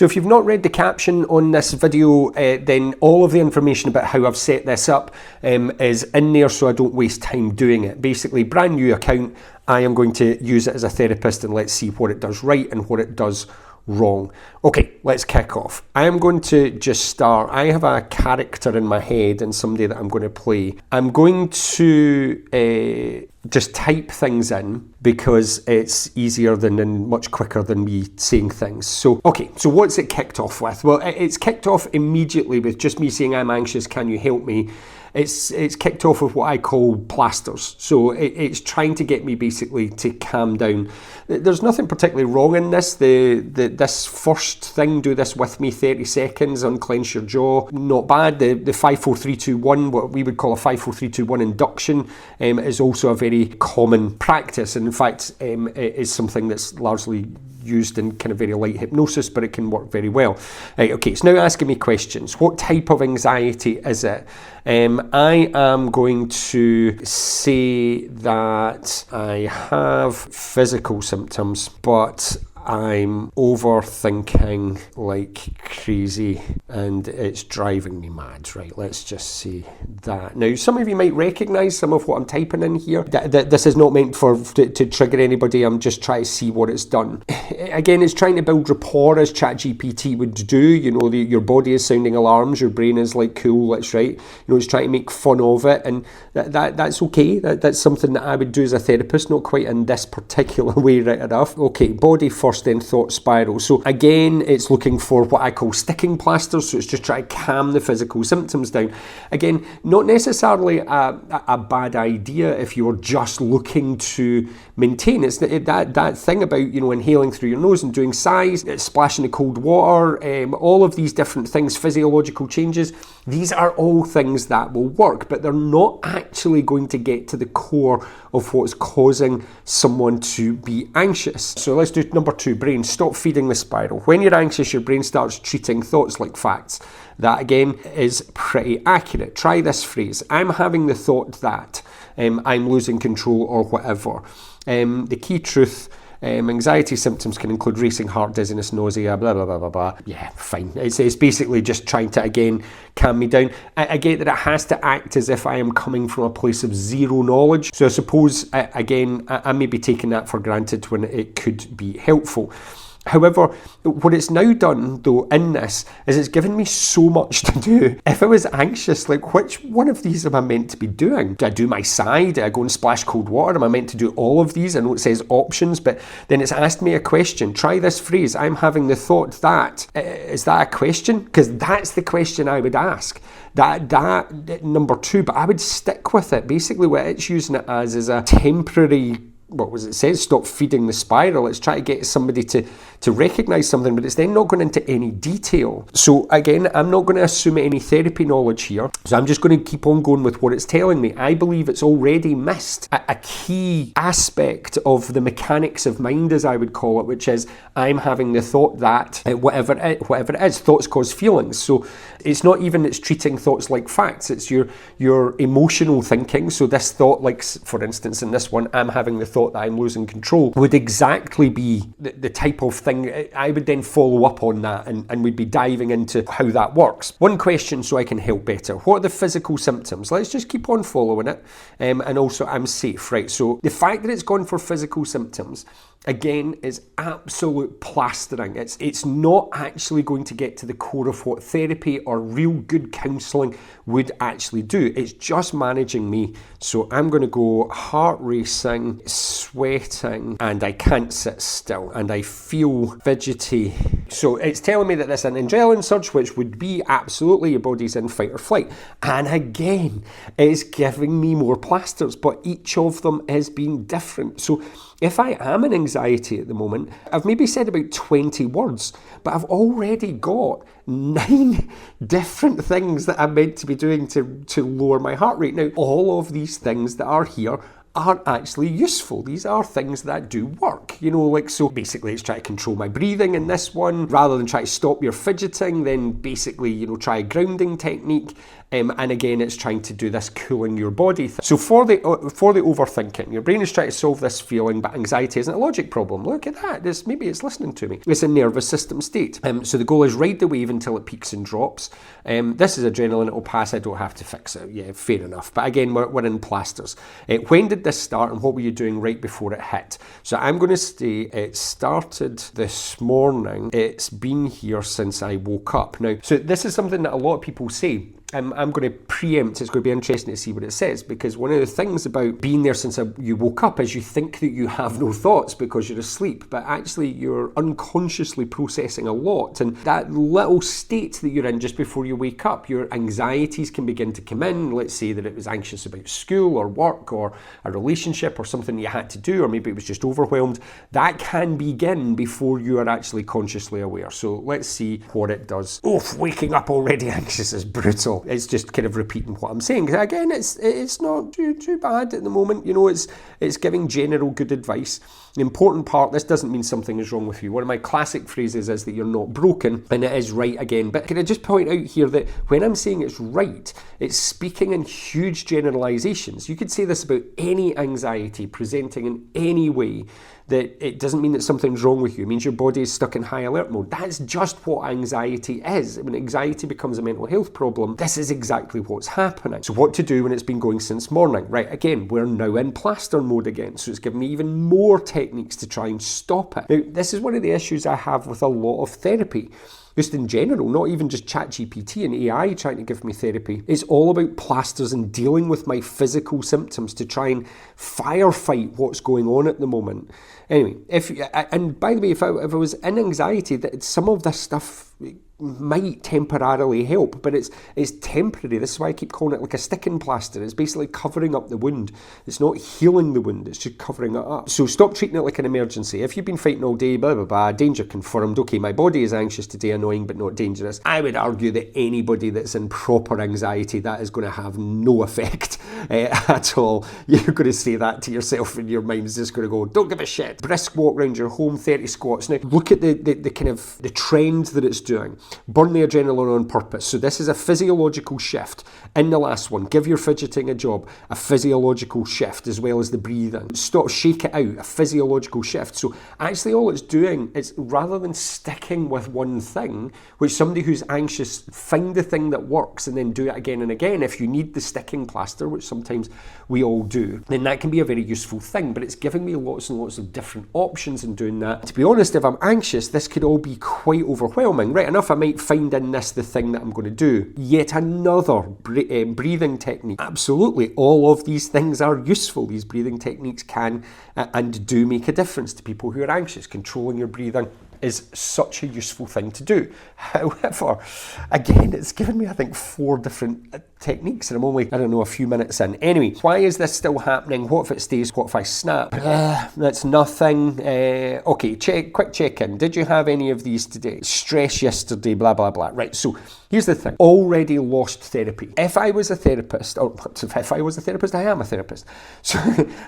So if you've not read the caption on this video, then all of the information about how I've set this up is in there, so I don't waste time doing it. Basically, brand new account, I am going to use it as a therapist, and let's see what it does right and what it does wrong. Okay, let's kick off. I am going to just start. I have a character in my head and somebody that I'm going to play. I'm going to just type things in because it's easier and much quicker than me saying things. So, okay, so what's it kicked off with? Well, it's kicked off immediately with just me saying, I'm anxious, can you help me? It's kicked off with what I call plasters. So it's trying to get me basically to calm down. There's nothing particularly wrong in this. This first thing, do this with me, 30 seconds, unclench your jaw, not bad. The 5, 4, 3, 2, 1, what we would call a 5, 4, 3, 2, 1 induction is also a very common practice. And in fact, it is something that's largely used in kind of very light hypnosis, but it can work very well. Right, okay, it's now asking me questions. What type of anxiety is it? I am going to say that I have physical symptoms, but I'm overthinking like crazy and it's driving me mad. Right, let's just say that. Now, some of you might recognise some of what I'm typing in here. This is not meant to trigger anybody. I'm just trying to see what it's done. Again, it's trying to build rapport as ChatGPT would do. You know, your body is sounding alarms, your brain is like, cool, that's right. You know, it's trying to make fun of it, and that's okay. That's something that I would do as a therapist, not quite in this particular way, right enough. Okay, body first, then thought spiral. So again, it's looking for what I call sticking plasters, so it's just trying to calm the physical symptoms down. Again, not necessarily a bad idea if you're just looking to maintain. It's that thing about, you know, inhaling through your nose and doing sighs, splashing the cold water, all of these different things, physiological changes. These are all things that will work, but they're not actually going to get to the core of what's causing someone to be anxious. So let's do number 2, brain. Stop feeding the spiral. When you're anxious, your brain starts treating thoughts like facts. That again is pretty accurate. Try this phrase. I'm having the thought that I'm losing control or whatever. The key truth. Anxiety symptoms can include racing heart, dizziness, nausea, blah, blah, blah, blah, blah. Yeah, fine. It's basically just trying to, again, calm me down. I get that it has to act as if I am coming from a place of zero knowledge. So I suppose, again, I may be taking that for granted when it could be helpful. However, what it's now done, though, in this, is it's given me so much to do. If I was anxious, like, which one of these am I meant to be doing? Do I do my sigh? Do I go and splash cold water? Am I meant to do all of these? I know it says options, but then it's asked me a question. Try this phrase. I'm having the thought that. Is that a question? Because that's the question I would ask. That number 2, but I would stick with it. Basically, what it's using it as is a temporary, what was it said? Stop feeding the spiral. It's trying to get somebody to recognise something, but it's then not going into any detail. So again, I'm not going to assume any therapy knowledge here. So I'm just going to keep on going with what it's telling me. I believe it's already missed a key aspect of the mechanics of mind, as I would call it, which is I'm having the thought that whatever it is, thoughts cause feelings. So it's not even it's treating thoughts like facts. It's your emotional thinking. So this thought, like for instance in this one, I'm having the thought that I'm losing control, would exactly be the type of thing I would then follow up on that, and we'd be diving into how that works. One question so I can help better. What are the physical symptoms? Let's just keep on following it. And also I'm safe, right? So the fact that it's gone for physical symptoms, again, is absolute plastering. It's not actually going to get to the core of what therapy or real good counselling would actually do. It's just managing me. So I'm going to go heart racing, sweating, and I can't sit still, and I feel fidgety. So it's telling me that this is an adrenaline surge, which would be absolutely your body's in fight or flight. And again, it's giving me more plasters, but each of them is being different. So if I am in anxiety at the moment, I've maybe said about 20 words, but I've already got 9 different things that I'm meant to be doing to lower my heart rate. Now, all of these things that are here aren't actually useful. These are things that do work, you know, like, so basically it's trying to control my breathing in this one, rather than try to stop your fidgeting, then basically, you know, try a grounding technique. And again, it's trying to do this cooling your body thing. So for the overthinking, your brain is trying to solve this feeling, but anxiety isn't a logic problem. Look at that. Maybe it's listening to me. It's a nervous system state. So the goal is ride the wave until it peaks and drops. This is adrenaline. It'll pass. I don't have to fix it. Yeah, fair enough. But again, we're in plasters. When did this start, and what were you doing right before it hit? So I'm going to say it started this morning. It's been here since I woke up. Now, so this is something that a lot of people say. I'm going to preempt. It's going to be interesting to see what it says, because one of the things about being there since you woke up is you think that you have no thoughts because you're asleep, but actually you're unconsciously processing a lot. And that little state that you're in just before you wake up, your anxieties can begin to come in. Let's say that it was anxious about school or work or a relationship or something you had to do, or maybe it was just overwhelmed. That can begin before you are actually consciously aware. So let's see what it does. Oof, waking up already anxious is brutal. It's just kind of repeating what I'm saying. Again, it's not too bad at the moment. You know, it's giving general good advice. The important part, this doesn't mean something is wrong with you. One of my classic phrases is that you're not broken, and it is right again. But can I just point out here that when I'm saying it's right, it's speaking in huge generalizations. You could say this about any anxiety presenting in any way, that it doesn't mean that something's wrong with you. It means your body is stuck in high alert mode. That's just what anxiety is. When anxiety becomes a mental health problem, this is exactly what's happening. So what to do when it's been going since morning? Right, again, we're now in plaster mode again. So it's giving me even more techniques to try and stop it. Now, this is one of the issues I have with a lot of therapy. Just in general, not even just ChatGPT and AI trying to give me therapy. It's all about plasters and dealing with my physical symptoms to try and firefight what's going on at the moment. Anyway, and by the way, if I was in anxiety, that some of this stuff might temporarily help, but it's temporary. This is why I keep calling it like a sticking plaster. It's basically covering up the wound. It's not healing the wound, it's just covering it up. So stop treating it like an emergency. If you've been fighting all day, blah, blah, blah, danger confirmed, okay, my body is anxious today, annoying but not dangerous. I would argue that anybody that's in proper anxiety, that is going to have no effect at all. You're going to say that to yourself and your mind's just going to go, don't give a shit. Brisk walk around your home, 30 squats. Now, look at the kind of the trend that it's doing. Burn the adrenaline on purpose. So this is a physiological shift. In the last one, give your fidgeting a job, a physiological shift, as well as the breathing. Stop, shake it out, a physiological shift. So actually all it's doing is, rather than sticking with one thing, which somebody who's anxious, find the thing that works and then do it again and again. If you need the sticking plaster, which sometimes we all do, then that can be a very useful thing, but it's giving me lots and lots of different options in doing that. To be honest, if I'm anxious, this could all be quite overwhelming. Right enough, I might find in this the thing that I'm going to do. Yet another breathing technique. Absolutely, all of these things are useful. These breathing techniques can and do make a difference to people who are anxious. Controlling your breathing is such a useful thing to do. However, again, it's given me, I think, 4 different techniques, and I'm only, I don't know, a few minutes in. Anyway, why is this still happening? What if it stays? What if I snap? That's nothing. Okay, quick check-in. Did you have any of these today? Stress yesterday, blah, blah, blah. Right, so here's the thing. Already lost therapy. If I was a therapist, I am a therapist. So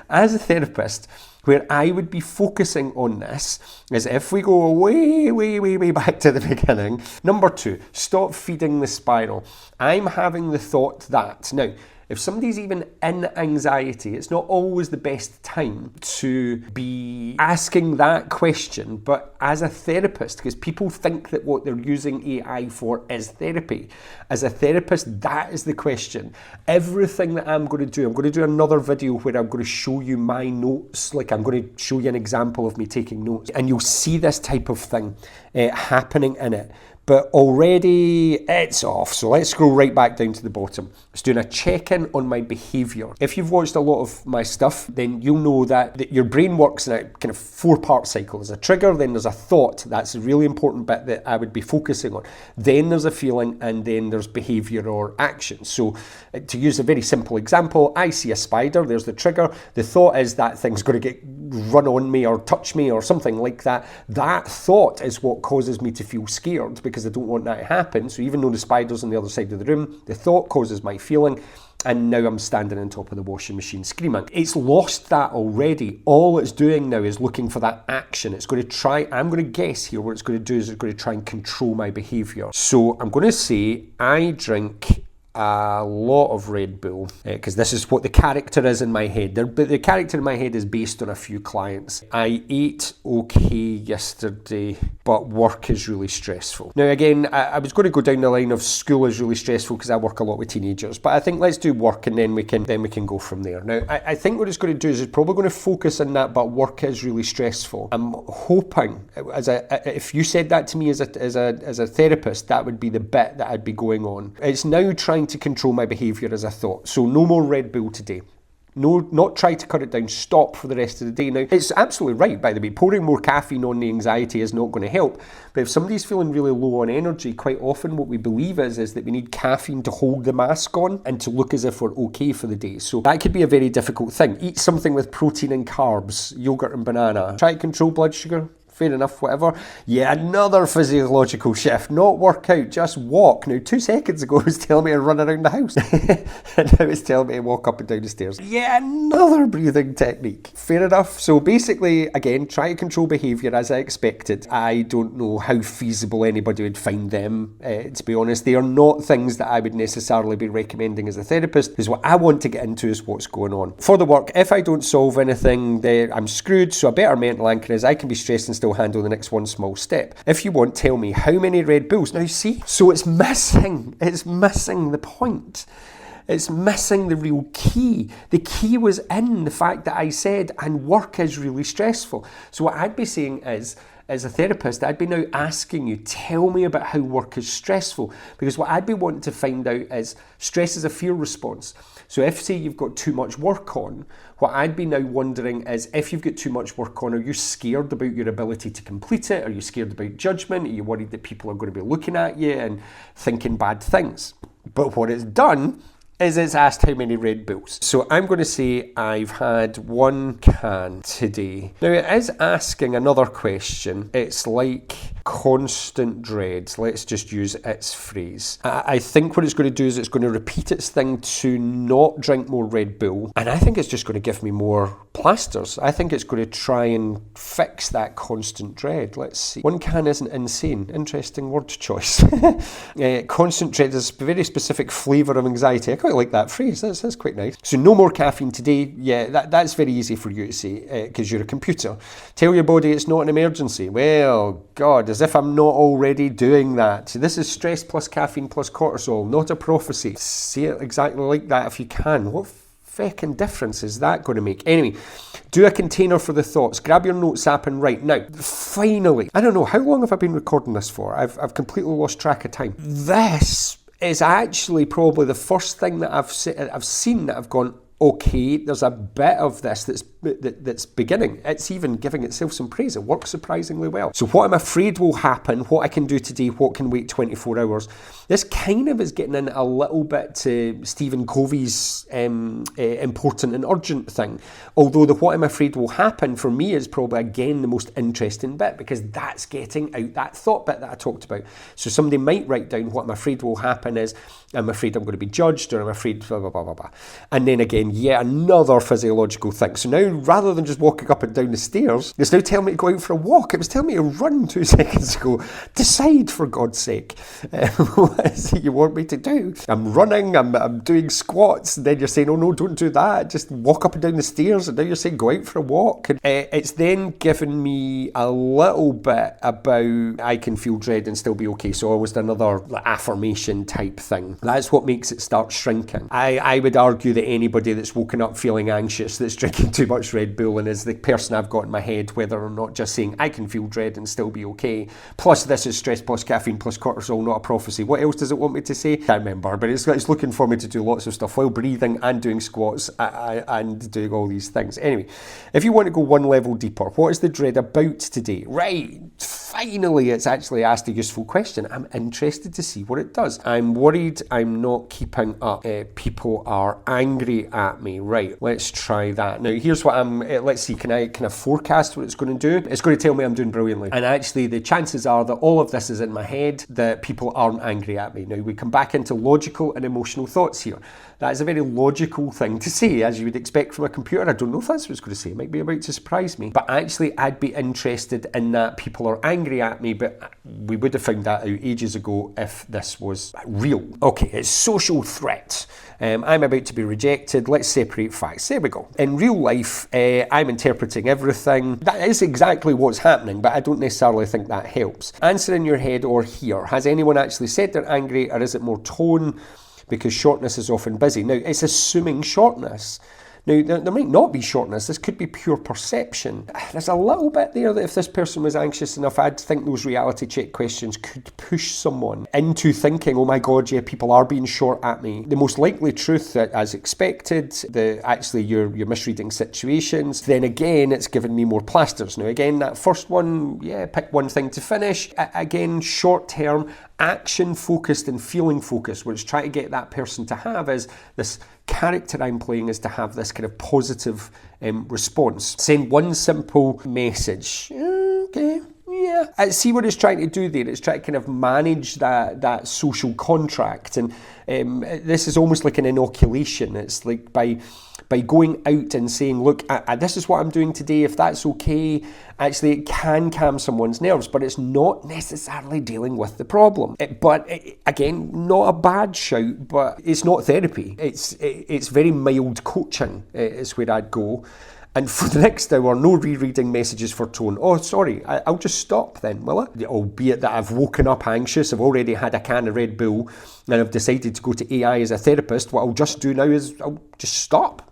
as a therapist, where I would be focusing on this is, if we go way back to the beginning. Number 2, stop feeding the spiral. I'm having the thought that, now, if somebody's even in anxiety, it's not always the best time to be asking that question, but as a therapist, because people think that what they're using AI for is therapy. As a therapist, that is the question. Everything that I'm going to do another video where I'm going to show you my notes, like I'm going to show you an example of me taking notes, and you'll see this type of thing happening in it. But already it's off. So let's scroll right back down to the bottom. It's doing a check-in on my behaviour. If you've watched a lot of my stuff, then you'll know that your brain works in a kind of 4-part cycle. There's a trigger, then there's a thought. That's a really important bit that I would be focusing on. Then there's a feeling, and then there's behaviour or action. So to use a very simple example, I see a spider, there's the trigger. The thought is that thing's going to get run on me or touch me or something like that. That thought is what causes me to feel scared, because I don't want that to happen. So even though the spider's on the other side of the room, the thought causes my feeling, and now I'm standing on top of the washing machine screaming. It's lost that already. All it's doing now is looking for that action. It's going to try, I'm going to guess here, what it's going to do is it's going to try and control my behaviour. So I'm going to say, I drink a lot of Red Bull, because this is what the character is in my head. But the character in my head is based on a few clients. I ate okay yesterday, but work is really stressful. Now again, I was going to go down the line of school is really stressful because I work a lot with teenagers, but I think let's do work and then we can go from there. Now I think what it's going to do is it's probably going to focus on that, but work is really stressful. I'm hoping, if you said that to me as a therapist, that would be the bit that I'd be going on. It's now trying to control my behaviour as a thought. So no more Red Bull today. No, not try to cut it down, stop for the rest of the day. Now, it's absolutely right, by the way, pouring more caffeine on the anxiety is not going to help. But if somebody's feeling really low on energy, quite often what we believe is that we need caffeine to hold the mask on and to look as if we're okay for the day. So that could be a very difficult thing. Eat something with protein and carbs, yogurt and banana. Try to control blood sugar. Fair enough, whatever. Yeah, another physiological shift. Not work out, just walk. Now, 2 seconds ago, it was telling me to run around the house. And now it's telling me to walk up and down the stairs. Yeah, another breathing technique. Fair enough. So basically, again, try to control behaviour as I expected. I don't know how feasible anybody would find them, to be honest. They are not things that I would necessarily be recommending as a therapist, because what I want to get into is what's going on. For the work, if I don't solve anything, then I'm screwed. So a better mental anchor is I can be stressed and still handle the next one small step. If you want, tell me how many Red Bulls. Now you see, so it's missing the point. It's missing the real key. The key was in the fact that I said, and work is really stressful. So what I'd be saying is, as a therapist, I'd be now asking you, tell me about how work is stressful. Because what I'd be wanting to find out is, stress is a fear response. So if, say, you've got too much work on, what I'd be now wondering is, if you've got too much work on, are you scared about your ability to complete it? Are you scared about judgment? Are you worried that people are going to be looking at you and thinking bad things? But what it's done is it's asked how many Red Bulls. So I'm going to say I've had 1 can today. Now it is asking another question. It's like constant dread. Let's just use its phrase. I think what it's going to do is it's going to repeat its thing to not drink more Red Bull. And I think it's just going to give me more plasters. I think it's going to try and fix that constant dread. Let's see. 1 can isn't insane. Interesting word choice. Constant dread is a very specific flavour of anxiety. I quite like that phrase. That's quite nice. So no more caffeine today. Yeah, that's very easy for you to say because you're a computer. Tell your body it's not an emergency. Well, God, as if I'm not already doing that. So this is stress plus caffeine plus cortisol, not a prophecy. Say it exactly like that if you can. What feckin' difference is that going to make? Anyway, do a container for the thoughts. Grab your notes app and write. Now, finally, I don't know, how long have I been recording this for? I've completely lost track of time. This is actually probably the first thing that I've seen that I've gone, okay, there's a bit of this that's beginning. It's even giving itself some praise. It works surprisingly well. So what I'm afraid will happen, what I can do today, what can wait 24 hours, this kind of is getting in a little bit to Stephen Covey's important and urgent thing. Although the what I'm afraid will happen for me is probably, again, the most interesting bit, because that's getting out that thought bit that I talked about. So somebody might write down what I'm afraid will happen is, I'm afraid I'm going to be judged, or I'm afraid blah, blah, blah, blah, blah. And then again, yet another physiological thing. So now, rather than just walking up and down the stairs, it's now telling me to go out for a walk. It was telling me to run 2 seconds ago. Decide, for God's sake. What is it you want me to do? I'm running, I'm doing squats, and then you're saying, oh no, don't do that. Just walk up and down the stairs, and now you're saying go out for a walk. And it's then given me a little bit about I can feel dread and still be okay. So almost another affirmation type thing. That's what makes it start shrinking. I would argue that anybody that's woken up feeling anxious, that's drinking too much Red Bull, and is the person I've got in my head, whether or not just saying I can feel dread and still be okay. Plus this is stress plus caffeine plus cortisol, not a prophecy. What else does it want me to say? Can't remember, but it's looking for me to do lots of stuff while breathing and doing squats and doing all these things. Anyway, if you want to go 1 level deeper, what is the dread about today? Right, finally it's actually asked a useful question. I'm interested to see what it does. I'm worried I'm not keeping up. People are angry at me. Right, let's try that. Now here's what let's see, can I forecast what it's going to do? It's going to tell me I'm doing brilliantly. And actually the chances are that all of this is in my head, that people aren't angry at me. Now we come back into logical and emotional thoughts here. That is a very logical thing to say, as you would expect from a computer. I don't know if that's what it's going to say. It might be about to surprise me. But actually I'd be interested in that people are angry angry at me, but we would have found that out ages ago if this was real. Okay, it's social threat. I'm about to be rejected. Let's separate facts. There we go. In real life, I'm interpreting everything. That is exactly what's happening, but I don't necessarily think that helps. Answer in your head or here. Has anyone actually said they're angry, or is it more tone? Because shortness is often busy. Now, it's assuming shortness. Now, there might not be shortness. This could be pure perception. There's a little bit there that if this person was anxious enough, I'd think those reality check questions could push someone into thinking, oh my God, yeah, people are being short at me. The most likely truth that, as expected, actually you're misreading situations. Then again, it's given me more plasters. Now, again, that first one, yeah, pick one thing to finish. Again, short term, action focused and feeling focused. What it's trying to get that person to have is this character I'm playing is to have this kind of positive response. Send one simple message. Okay, yeah. I see what it's trying to do there. It's trying to kind of manage that social contract. And this is almost like an inoculation. It's like by going out and saying, look, this is what I'm doing today, if that's okay, actually it can calm someone's nerves, but it's not necessarily dealing with the problem. Again, not a bad shout, but it's not therapy. It's very mild coaching is where I'd go. And for the next hour, no rereading messages for tone. Oh, sorry, I'll just stop then, will I? Albeit that I've woken up anxious, I've already had a can of Red Bull, and I've decided to go to AI as a therapist. What I'll just do now is I'll just stop.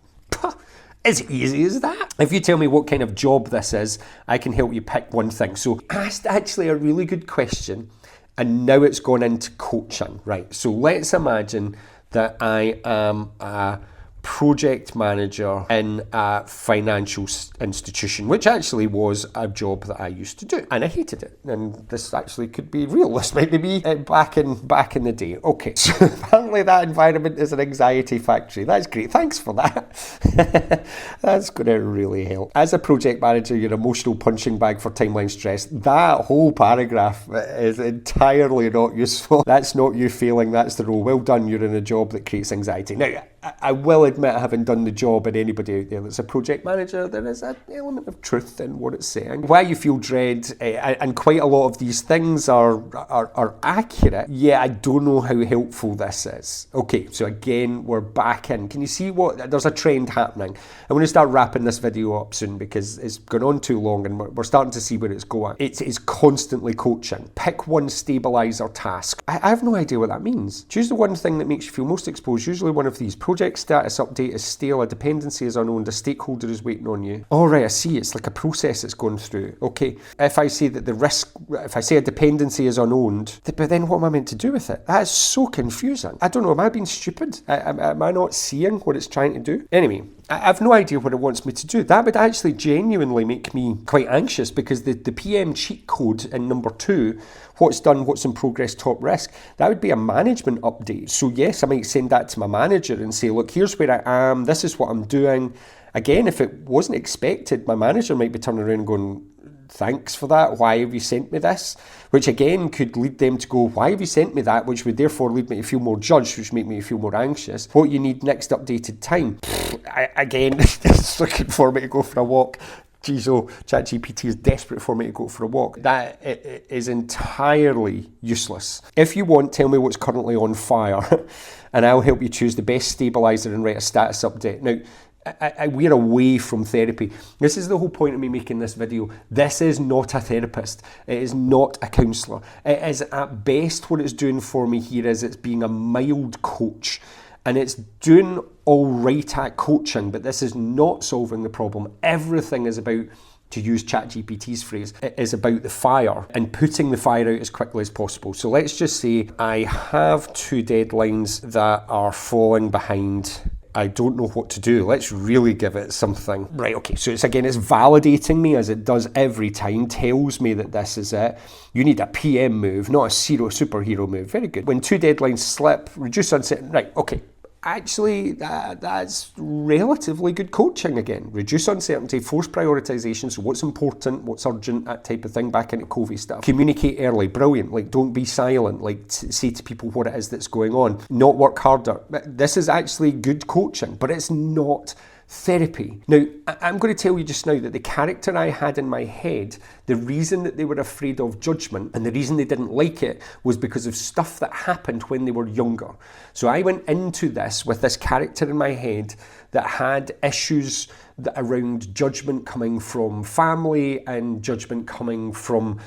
As easy as that. If you tell me what kind of job this is, I can help you pick one thing. So asked actually a really good question, and now it's gone into coaching. Right, so let's imagine that I am a project manager in a financial institution, which actually was a job that I used to do, and I hated it. And this actually could be real. This might be me back in the day. Okay, so apparently that environment is an anxiety factory. That's great. Thanks for that. That's going to really help. As a project manager, your emotional punching bag for timeline stress. That whole paragraph is entirely not useful. That's not you failing. That's the role. Well done. You're in a job that creates anxiety. Now, I will admit, having done the job, and anybody out there that's a project manager, there is an element of truth in what it's saying. Why you feel dread, and quite a lot of these things are accurate, I don't know how helpful this is. Okay, so again, we're back in. Can you see there's a trend happening? I'm going to start wrapping this video up soon because it's gone on too long and we're starting to see where it's going. It is constantly coaching. Pick one stabilizer task. I have no idea what that means. Choose the one thing that makes you feel most exposed, usually one of these. Project status update is stale, a dependency is unowned, a stakeholder is waiting on you. All right, I see, it's like a process it's going through. Okay, if I say that if I say a dependency is unowned, but then what am I meant to do with it? That is so confusing. I don't know, am I being stupid? Am I not seeing what it's trying to do? Anyway, I have no idea what it wants me to do. That would actually genuinely make me quite anxious because the PM cheat code in number 2, what's done, what's in progress, top risk, that would be a management update. So yes, I might send that to my manager and say, look, here's where I am, this is what I'm doing. Again, if it wasn't expected, my manager might be turning around and going, thanks for that, why have you sent me this? Which again could lead them to go, why have you sent me that? Which would therefore lead me to feel more judged, which make me feel more anxious. What you need next updated time. Again, it's looking for me to go for a walk. Geez, ChatGPT is desperate for me to go for a walk. That is entirely useless. If you want, tell me what's currently on fire and I'll help you choose the best stabilizer and write a status update. Now, we're away from therapy. This is the whole point of me making this video. This is not a therapist. It is not a counsellor. It is at best what it's doing for me here is it's being a mild coach. And it's doing all right at coaching, but this is not solving the problem. Everything is about, to use ChatGPT's phrase, it is about the fire and putting the fire out as quickly as possible. So let's just say I have 2 deadlines that are falling behind. I don't know what to do. Let's really give it something. Right, okay, so it's validating me as it does every time, tells me that this is it. You need a PM move, not a superhero move. Very good. When 2 deadlines slip, reduce uncertainty. Right, okay. Actually, that's relatively good coaching again. Reduce uncertainty, force prioritization, so what's important, what's urgent, that type of thing, back into COVID stuff. Communicate early, brilliant, like don't be silent, like say to people what it is that's going on. Not work harder. This is actually good coaching, but it's not therapy. Now, I'm going to tell you just now that the character I had in my head, the reason that they were afraid of judgment and the reason they didn't like it was because of stuff that happened when they were younger. So I went into this with this character in my head that had issues around judgment coming from family and judgment coming from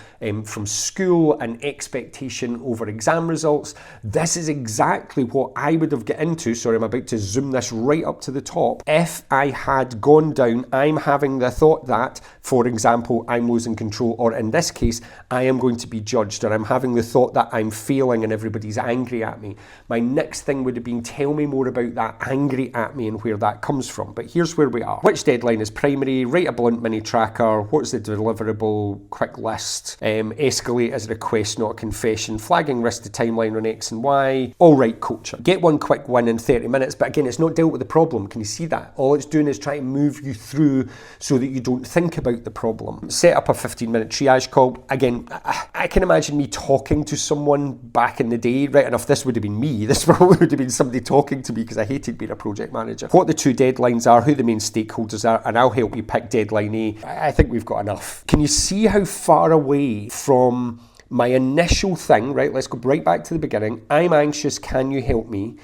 school and expectation over exam results. This is exactly what I would have got into, sorry, I'm about to zoom this right up to the top, if I had gone down, I'm having the thought that, for example, I'm losing control, or in this case, I am going to be judged, or I'm having the thought that I'm failing and everybody's angry at me. My next thing would have been, tell me more about that angry at me and where that comes from. But here's where we are. Which deadline is primary? Write a blunt mini tracker. What's the deliverable? Quick list. Escalate as a request, not a confession. Flagging risk to timeline on X and Y. All right, coaching. Get one quick win in 30 minutes. But again, it's not dealt with the problem. Can you see that? All it's doing is trying to move you through so that you don't think about the problem. Set up a 15-minute triage call. Again, I can imagine me talking to someone back in the day. Right enough, this would have been me. This probably would have been somebody talking to me because I hated being a project manager. What the two deadlines are, who the main stakeholders are, and I'll help you pick deadline A. I think we've got enough. Can you see how far away from my initial thing, right? Let's go right back to the beginning. I'm anxious, can you help me?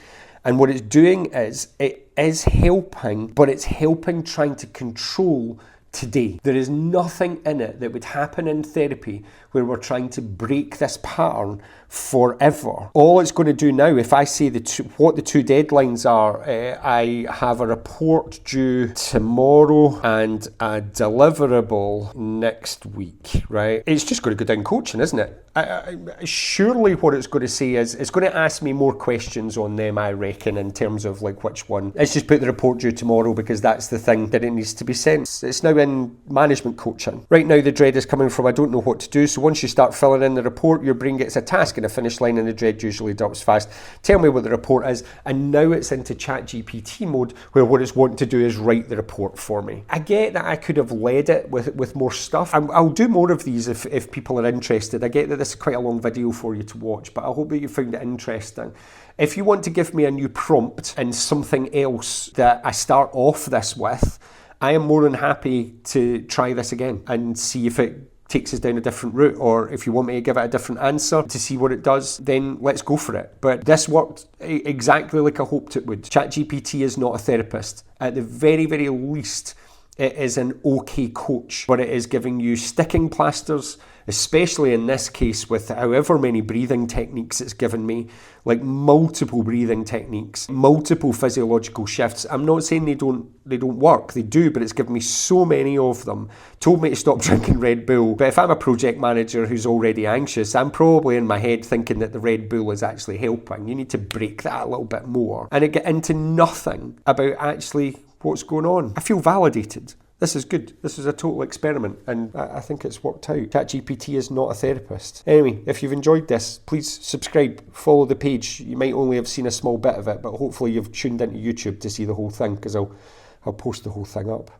And what it's doing is, it is helping, but it's helping trying to control today. There is nothing in it that would happen in therapy where we're trying to break this pattern forever. All it's going to do now, if I say what the two deadlines are, I have a report due tomorrow and a deliverable next week, right? It's just going to go down coaching, isn't it? Surely what it's going to say is, it's going to ask me more questions on them, I reckon, in terms of like which one. Let's just put the report due tomorrow because that's the thing that it needs to be sent. It's now in management coaching. Right now the dread is coming from I don't know what to do. So once you start filling in the report, your brain gets a task and a finish line and the dread usually drops fast. Tell me what the report is. And now it's into ChatGPT mode where what it's wanting to do is write the report for me. I get that I could have led it with more stuff. I'll do more of these if people are interested. I get that this is quite a long video for you to watch, but I hope that you found it interesting. If you want to give me a new prompt and something else that I start off this with, I am more than happy to try this again and see if it takes us down a different route, or if you want me to give it a different answer to see what it does, then let's go for it. But this worked exactly like I hoped it would. ChatGPT is not a therapist. At the very, very least, it is an okay coach, but it is giving you sticking plasters, especially in this case with however many breathing techniques it's given me, like multiple breathing techniques, multiple physiological shifts. I'm not saying they don't work, they do, but it's given me so many of them. Told me to stop drinking Red Bull, but if I'm a project manager who's already anxious, I'm probably in my head thinking that the Red Bull is actually helping. You need to break that a little bit more. And it get into nothing about actually what's going on. I feel validated. This is good. This is a total experiment and I think it's worked out. ChatGPT is not a therapist. Anyway, if you've enjoyed this, please subscribe, follow the page. You might only have seen a small bit of it, but hopefully you've tuned into YouTube to see the whole thing because I'll post the whole thing up.